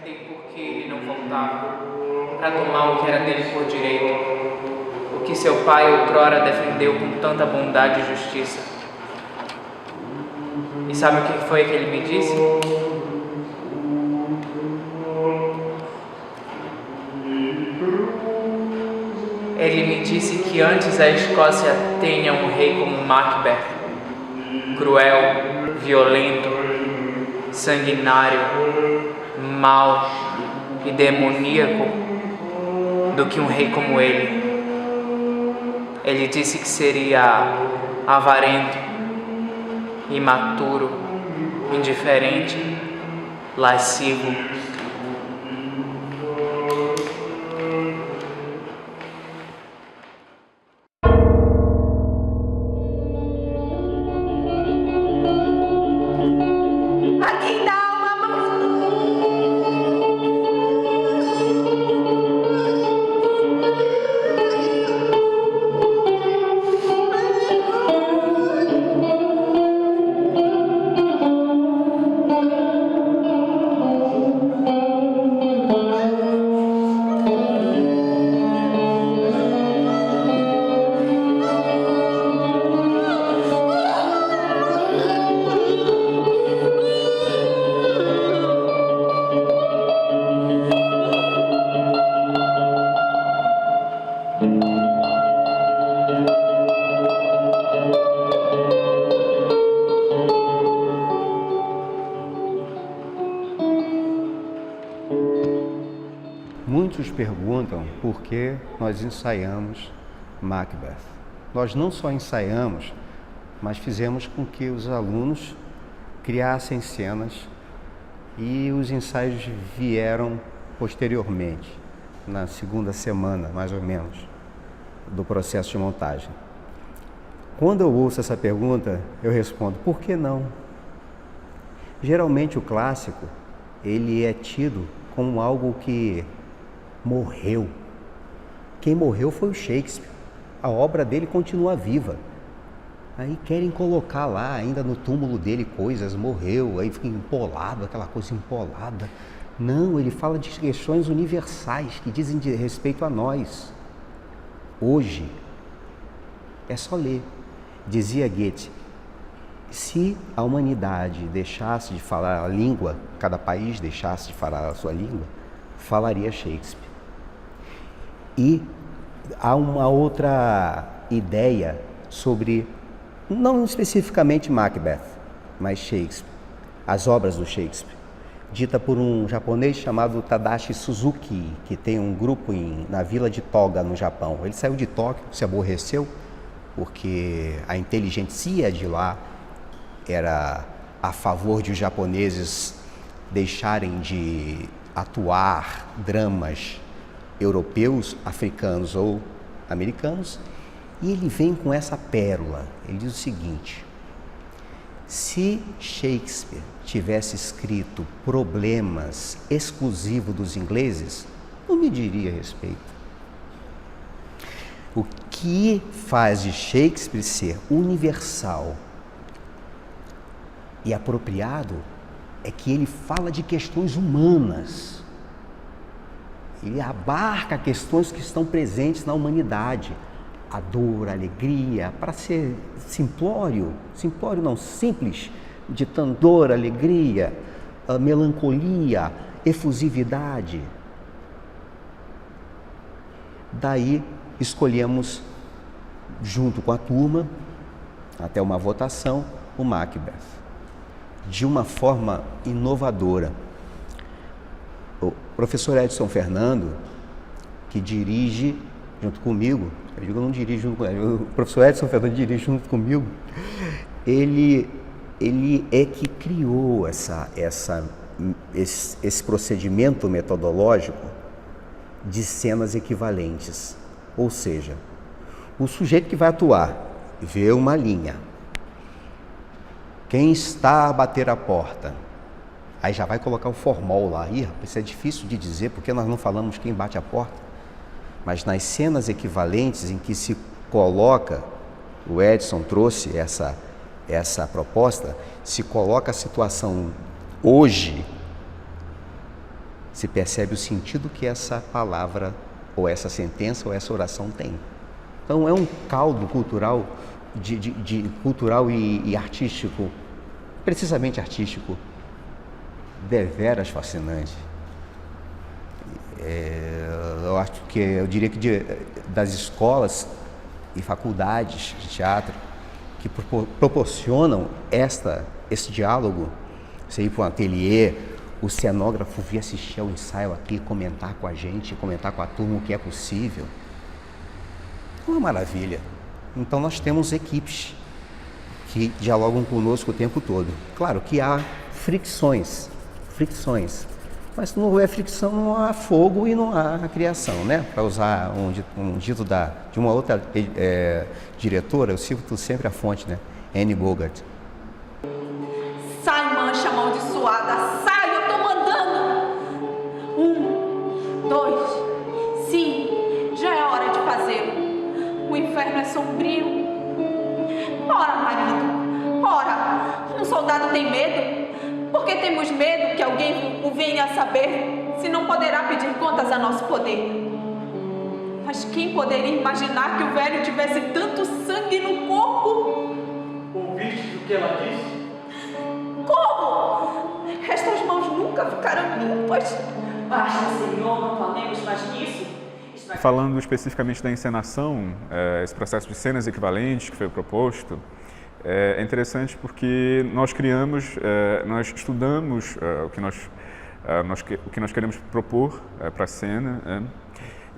perguntei por que ele não voltava para tomar o que era dele por direito, o que seu pai outrora defendeu com tanta bondade e justiça. E sabe o que foi que ele me disse? Ele me disse que antes a Escócia tenha um rei como Macbeth, cruel, violento, sanguinário, mau e demoníaco, do que um rei como ele. Ele disse que seria avarento, imaturo, indiferente, lascivo. Muitos perguntam por que nós ensaiamos Macbeth. Nós não só ensaiamos, mas fizemos com que os alunos criassem cenas e os ensaios vieram posteriormente, na segunda semana, mais ou menos, do processo de montagem. Quando eu ouço essa pergunta, eu respondo, por que não? Geralmente o clássico, ele é tido como algo que morreu. Quem morreu foi o Shakespeare. A obra dele continua viva. Aí querem colocar lá, ainda no túmulo dele, coisas, morreu, aí fica empolado, aquela coisa empolada. Não, ele fala de questões universais que dizem de respeito a nós. Hoje, é só ler. Dizia Goethe, se a humanidade deixasse de falar a língua, cada país deixasse de falar a sua língua, falaria Shakespeare. E há uma outra ideia sobre, não especificamente Macbeth, mas Shakespeare, as obras do Shakespeare, dita por um japonês chamado Tadashi Suzuki, que tem um grupo na vila de Toga, no Japão. Ele saiu de Tóquio, se aborreceu, porque a inteligentsia de lá era a favor de os japoneses deixarem de atuar dramas europeus, africanos ou americanos, e ele vem com essa pérola. Ele diz o seguinte: se Shakespeare tivesse escrito problemas exclusivos dos ingleses, não me diria respeito. O que faz de Shakespeare ser universal e apropriado é que ele fala de questões humanas. Ele abarca questões que estão presentes na humanidade. A dor, a alegria, para ser simplório não, simples, ditando dor, alegria, a melancolia, efusividade. Daí escolhemos, junto com a turma, até uma votação, o Macbeth, de uma forma inovadora. O professor Edson Fernando, que dirige junto comigo, eu digo, eu não dirijo junto com ele, o professor Edson Fernando dirige junto comigo, ele é que criou esse procedimento metodológico de cenas equivalentes. Ou seja, o sujeito que vai atuar vê uma linha. Quem está a bater a porta? Aí já vai colocar o formol lá. Ih, rapaz, isso é difícil de dizer, porque nós não falamos quem bate a porta. Mas nas cenas equivalentes em que se coloca, o Edson trouxe essa proposta, se coloca a situação hoje, se percebe o sentido que essa palavra, ou essa sentença, ou essa oração tem. Então é um caldo cultural, cultural e artístico, precisamente artístico, deveras fascinante. Eu acho que, eu diria que das escolas e faculdades de teatro que proporcionam esse diálogo, você ir para um ateliê, o cenógrafo vir assistir ao ensaio aqui, comentar com a gente, comentar com a turma o que é possível, é uma maravilha. Então nós temos equipes que dialogam conosco o tempo todo. Claro que há fricções, mas se não houver fricção, não há fogo e não há criação, né? Para usar um dito de uma outra diretora, eu cito sempre a fonte, né? Anne Bogart. Sai, mancha amaldiçoada, sai, eu tô mandando! 1, 2, sim, já é hora de fazer. O inferno é sombrio. Ora, marido, ora, um soldado tem medo? Porque temos medo que alguém o venha a saber, se não poderá pedir contas a nosso poder. Mas quem poderia imaginar que o velho tivesse tanto sangue no corpo? Ouviste o que ela disse? Como? Estas mãos nunca ficaram limpas. Basta, Senhor, não falemos mais nisso. Falando especificamente da encenação, esse processo de cenas equivalentes que foi proposto, é interessante porque nós criamos, nós estudamos o que nós queremos propor para a cena,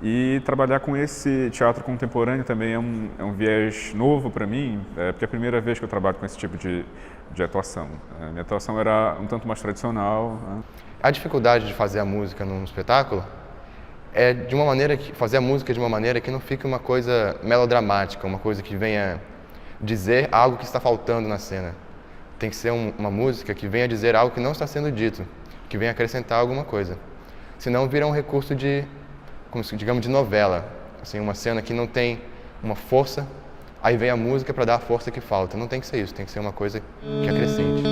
e trabalhar com esse teatro contemporâneo também é um viés novo para mim, porque é a primeira vez que eu trabalho com esse tipo de atuação. Minha atuação era um tanto mais tradicional. A dificuldade de fazer a música num espetáculo é de uma maneira fazer a música de uma maneira que não fique uma coisa melodramática, uma coisa que venha dizer algo que está faltando na cena. Tem que ser uma música que venha dizer algo que não está sendo dito, que venha acrescentar alguma coisa. Senão vira um recurso digamos, de novela. Assim, uma cena que não tem uma força, aí vem a música para dar a força que falta. Não tem que ser isso, tem que ser uma coisa que acrescente.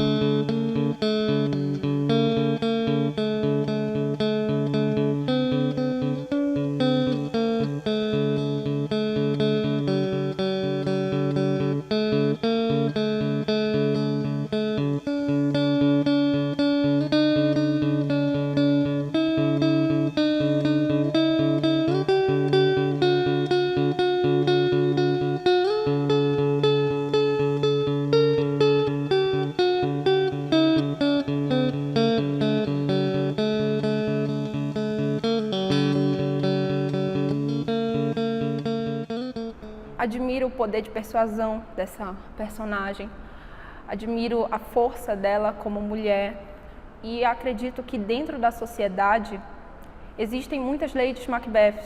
Admiro o poder de persuasão dessa personagem, admiro a força dela como mulher e acredito que dentro da sociedade existem muitas Ladies Macbeth,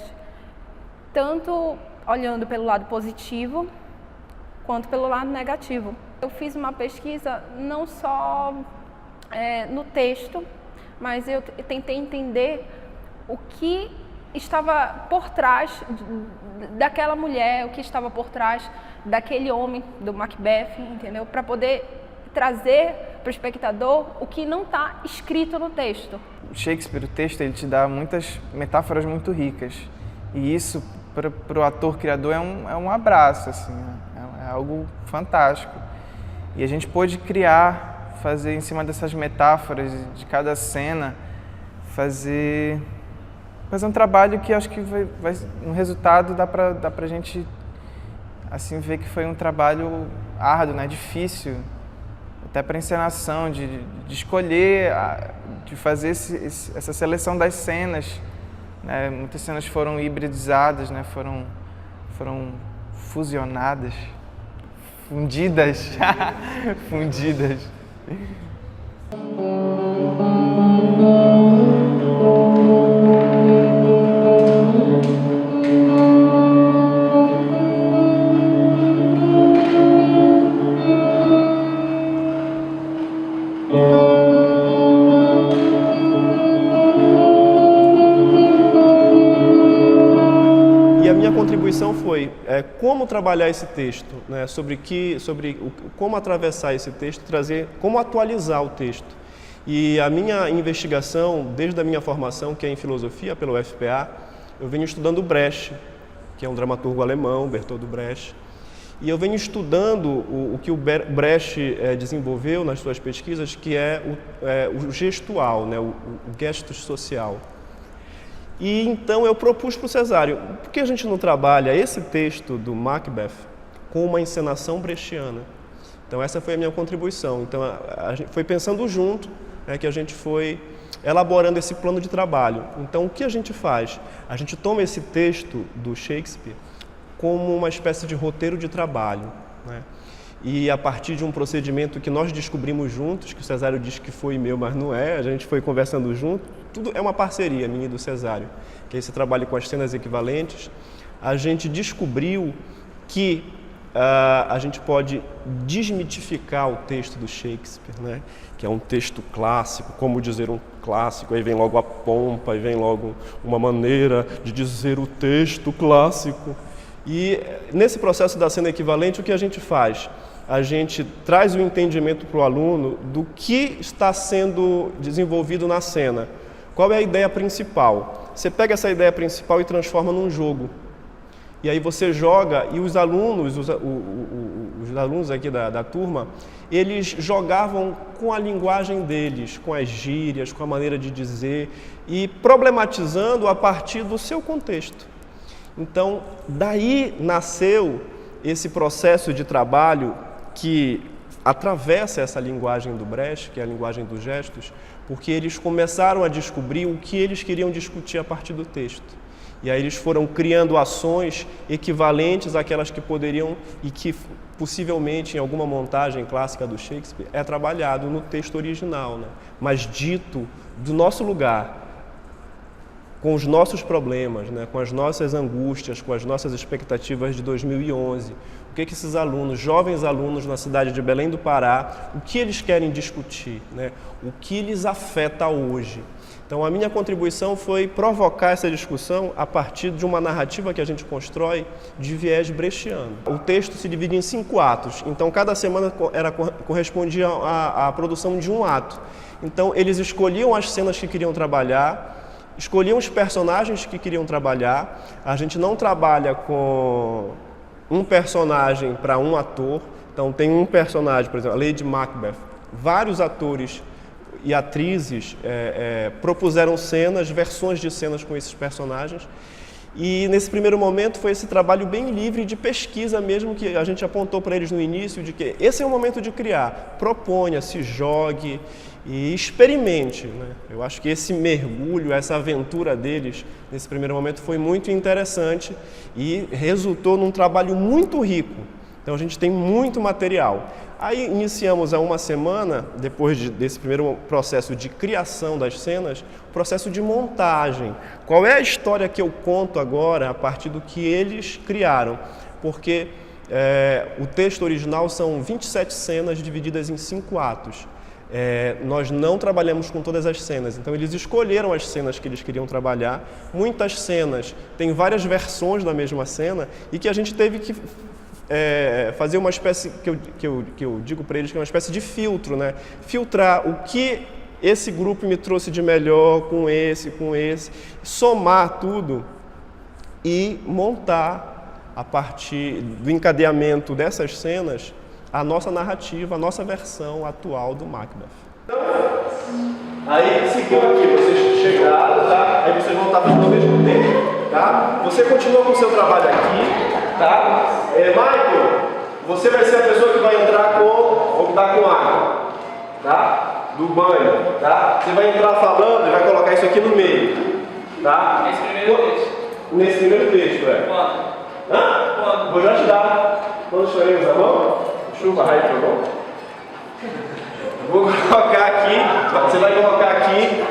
tanto olhando pelo lado positivo quanto pelo lado negativo. Eu fiz uma pesquisa não só no texto, mas eu tentei entender o que estava por trás daquela mulher, o que estava por trás daquele homem, do Macbeth, entendeu? Para poder trazer para o espectador o que não está escrito no texto. Shakespeare, o texto, ele te dá muitas metáforas muito ricas. E isso, para o ator criador, é um abraço, assim, é algo fantástico. E a gente pôde criar, fazer em cima dessas metáforas de cada cena, fazer um trabalho que acho que no resultado dá pra gente assim ver que foi um trabalho árduo, né, difícil, até para encenação, de escolher, de fazer essa seleção das cenas, né? Muitas cenas foram hibridizadas, né? Foram fusionadas, fundidas, fundidas. E a minha contribuição foi como trabalhar esse texto, né, sobre como atravessar esse texto, como atualizar o texto. E a minha investigação, desde a minha formação, que é em filosofia pelo UFPA, eu venho estudando Brecht, que é um dramaturgo alemão, Bertolt Brecht. E eu venho estudando o que o Brecht desenvolveu nas suas pesquisas, que é o gestual, né, o gestus social. E então eu propus para o Cesário, por que a gente não trabalha esse texto do Macbeth com uma encenação brechtiana? Então essa foi a minha contribuição. Então a gente foi pensando junto, que a gente foi elaborando esse plano de trabalho. Então o que a gente faz? A gente toma esse texto do Shakespeare como uma espécie de roteiro de trabalho, né? E a partir de um procedimento que nós descobrimos juntos, que o Cesário diz que foi meu, mas não é, a gente foi conversando junto, tudo é uma parceria minha e do Cesário, que é esse trabalho com as cenas equivalentes. A gente descobriu que a gente pode desmitificar o texto do Shakespeare, né? Que é um texto clássico, como dizer um clássico, aí vem logo a pompa, aí vem logo uma maneira de dizer o texto clássico. E nesse processo da cena equivalente, o que a gente faz? A gente traz o entendimento para o aluno do que está sendo desenvolvido na cena. Qual é a ideia principal? Você pega essa ideia principal e transforma num jogo. E aí você joga, e os alunos, os alunos aqui da turma, eles jogavam com a linguagem deles, com as gírias, com a maneira de dizer, e problematizando a partir do seu contexto. Então, daí nasceu esse processo de trabalho que atravessa essa linguagem do Brecht, que é a linguagem dos gestos, porque eles começaram a descobrir o que eles queriam discutir a partir do texto. E aí eles foram criando ações equivalentes àquelas que poderiam e que possivelmente em alguma montagem clássica do Shakespeare é trabalhado no texto original, né? Mas dito do nosso lugar, com os nossos problemas, né? Com as nossas angústias, com as nossas expectativas de 2011. O que esses alunos, jovens alunos na cidade de Belém do Pará, o que eles querem discutir, né? O que lhes afeta hoje. Então a minha contribuição foi provocar essa discussão a partir de uma narrativa que a gente constrói de viés brechtiano. O texto se divide em 5 atos, então cada semana correspondia à produção de um ato. Então eles escolhiam as cenas que queriam trabalhar, escolhiam os personagens que queriam trabalhar. A gente não trabalha com um personagem para um ator. Então tem um personagem, por exemplo, a Lady Macbeth. Vários atores e atrizes propuseram cenas, versões de cenas com esses personagens. E nesse primeiro momento foi esse trabalho bem livre de pesquisa mesmo, que a gente apontou para eles no início, de que esse é o momento de criar. Proponha, se jogue e experimente, né? Eu acho que esse mergulho, essa aventura deles, nesse primeiro momento, foi muito interessante e resultou num trabalho muito rico. Então a gente tem muito material. Aí iniciamos há uma semana, depois desse primeiro processo de criação das cenas, o processo de montagem. Qual é a história que eu conto agora a partir do que eles criaram? Porque o texto original são 27 cenas divididas em 5 atos. Nós não trabalhamos com todas as cenas, então eles escolheram as cenas que eles queriam trabalhar. Muitas cenas têm várias versões da mesma cena e que a gente teve que fazer uma espécie, que eu digo para eles que é uma espécie de filtro, né? Filtrar o que esse grupo me trouxe de melhor com esse, somar tudo e montar a partir do encadeamento dessas cenas a nossa narrativa, a nossa versão atual do Macbeth. Então, aí seguiu aqui, vocês chegaram, tá? Aí vocês vão estar fazendo ao mesmo tempo, tá? Você continua com o seu trabalho aqui, tá? Michael, você vai ser a pessoa que vai entrar vou dar com água, tá? Do banho, tá? Você vai entrar falando e vai colocar isso aqui no meio, tá? Nesse primeiro texto. Nesse primeiro texto, Quando? Quando? Vou já te dar. Quando choremos a mão, chuva, raio, tá bom? Vou colocar aqui, você vai colocar aqui.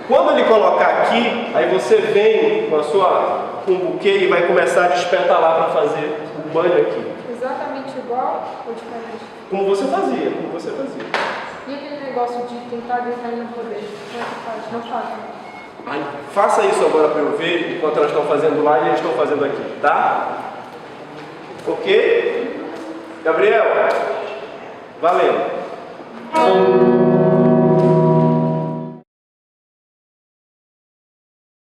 Quando ele colocar aqui, aí você vem com um buquê e vai começar a despetalar para fazer o banho aqui. Exatamente igual ou diferente? Como você fazia, E aquele negócio de tentar gritar e não poder? Como é que faz? Não faz. Aí, faça isso agora para eu ver, enquanto elas estão fazendo lá e eles estão fazendo aqui, tá? Ok? Gabriel, valendo.